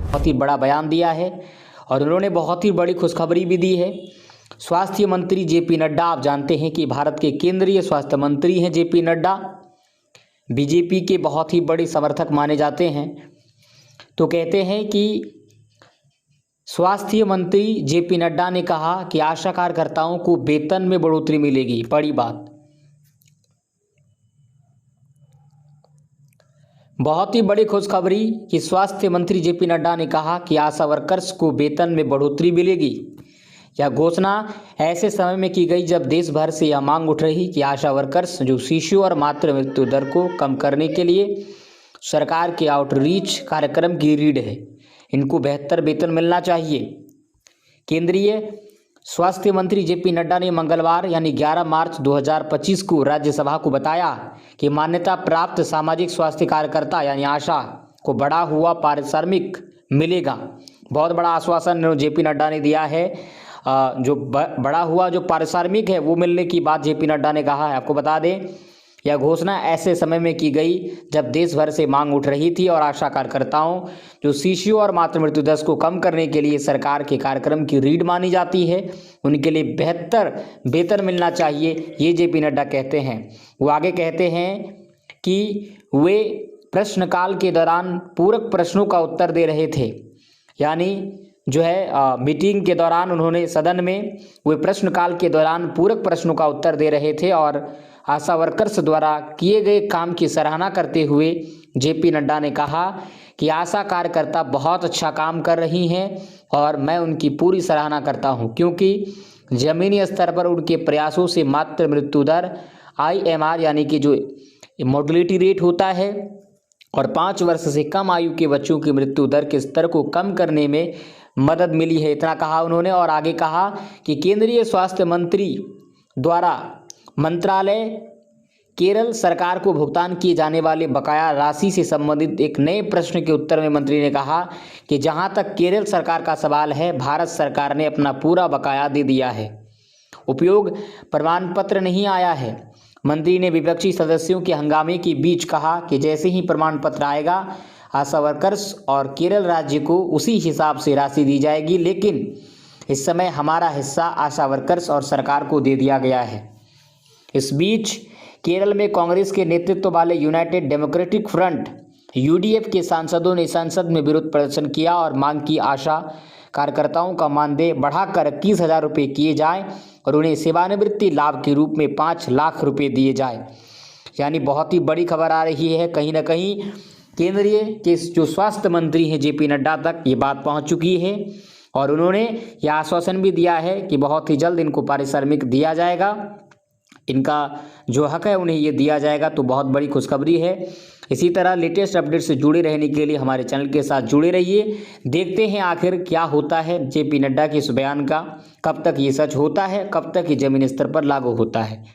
बहुत ही बड़ा बयान दिया है और उन्होंने बहुत ही बड़ी खुशखबरी भी दी है। स्वास्थ्य मंत्री जेपी नड्डा, आप जानते हैं कि भारत के केंद्रीय स्वास्थ्य मंत्री हैं जेपी नड्डा, बीजेपी के बहुत ही बड़े समर्थक माने जाते हैं। तो कहते हैं कि स्वास्थ्य मंत्री जेपी नड्डा ने कहा कि आशा कार्यकर्ताओं को वेतन में बढ़ोतरी मिलेगी। बड़ी बात, बहुत ही बड़ी खुशखबरी कि स्वास्थ्य मंत्री जेपी नड्डा ने कहा कि आशा वर्कर्स को वेतन में बढ़ोतरी मिलेगी। यह घोषणा ऐसे समय में की गई जब देश भर से यह मांग उठ रही कि आशा वर्कर्स जो शिशु और मातृ मृत्यु दर को कम करने के लिए सरकार के आउटरीच कार्यक्रम की रीढ़ है, इनको बेहतर वेतन मिलना चाहिए। केंद्रीय स्वास्थ्य मंत्री जेपी नड्डा ने मंगलवार यानी 11 मार्च 2025 को राज्यसभा को बताया कि मान्यता प्राप्त सामाजिक स्वास्थ्य कार्यकर्ता यानी आशा को बढ़ा हुआ पारिश्रमिक मिलेगा। बहुत बड़ा आश्वासन जेपी नड्डा ने दिया है। जो बढ़ा हुआ जो पारिश्रमिक है वो मिलने की बात जेपी नड्डा ने कहा है। आपको बता दें, यह घोषणा ऐसे समय में की गई जब देश भर से मांग उठ रही थी और आशा कार्यकर्ताओं जो शिशु और मातृ मृत्यु दर को कम करने के लिए सरकार के कार्यक्रम की रीढ़ मानी जाती है, उनके लिए बेहतर वेतन मिलना चाहिए, ये जेपी नड्डा कहते हैं। वो आगे कहते हैं कि वे प्रश्नकाल के दौरान पूरक प्रश्नों का उत्तर दे रहे थे, यानी जो है मीटिंग के दौरान उन्होंने सदन में वे प्रश्नकाल के दौरान पूरक प्रश्नों का उत्तर दे रहे थे और आशा वर्कर्स द्वारा किए गए काम की सराहना करते हुए जेपी नड्डा ने कहा कि आशा कार्यकर्ता बहुत अच्छा काम कर रही हैं और मैं उनकी पूरी सराहना करता हूं, क्योंकि ज़मीनी स्तर पर उनके प्रयासों से मातृ मृत्यु दर IMR यानी कि जो मोर्टेलिटी रेट होता है और 5 वर्ष से कम आयु के बच्चों की मृत्यु दर के स्तर को कम करने में मदद मिली है, इतना कहा उन्होंने। और आगे कहा कि केंद्रीय स्वास्थ्य मंत्री द्वारा मंत्रालय केरल सरकार को भुगतान किए जाने वाले बकाया राशि से संबंधित एक नए प्रश्न के उत्तर में मंत्री ने कहा कि जहां तक केरल सरकार का सवाल है, भारत सरकार ने अपना पूरा बकाया दे दिया है, उपयोग प्रमाण पत्र नहीं आया है। मंत्री ने विपक्षी सदस्यों के हंगामे के बीच कहा कि जैसे ही प्रमाण पत्र आएगा आशा वर्कर्स और केरल राज्य को उसी हिसाब से राशि दी जाएगी, लेकिन इस समय हमारा हिस्सा आशा वर्कर्स और सरकार को दे दिया गया है। इस बीच केरल में कांग्रेस के नेतृत्व वाले यूनाइटेड डेमोक्रेटिक फ्रंट UDF के सांसदों ने संसद में विरोध प्रदर्शन किया और मांग की आशा कार्यकर्ताओं का मानदेय बढ़ाकर 21,000 रुपये किए जाए और उन्हें सेवानिवृत्ति लाभ के रूप में 5 लाख रुपये दिए जाए। यानी बहुत ही बड़ी खबर आ रही है, कहीं ना कहीं केंद्रीय के जो स्वास्थ्य मंत्री हैं जेपी नड्डा तक ये बात पहुंच चुकी है और उन्होंने यह आश्वासन भी दिया है कि बहुत ही जल्द इनको पारिश्रमिक दिया जाएगा, इनका जो हक है उन्हें ये दिया जाएगा। तो बहुत बड़ी खुशखबरी है। इसी तरह लेटेस्ट अपडेट से जुड़े रहने के लिए हमारे चैनल के साथ जुड़े रहिए। देखते हैं आखिर क्या होता है जेपी नड्डा के इस बयान का, कब तक ये सच होता है, कब तक ये जमीनी स्तर पर लागू होता है।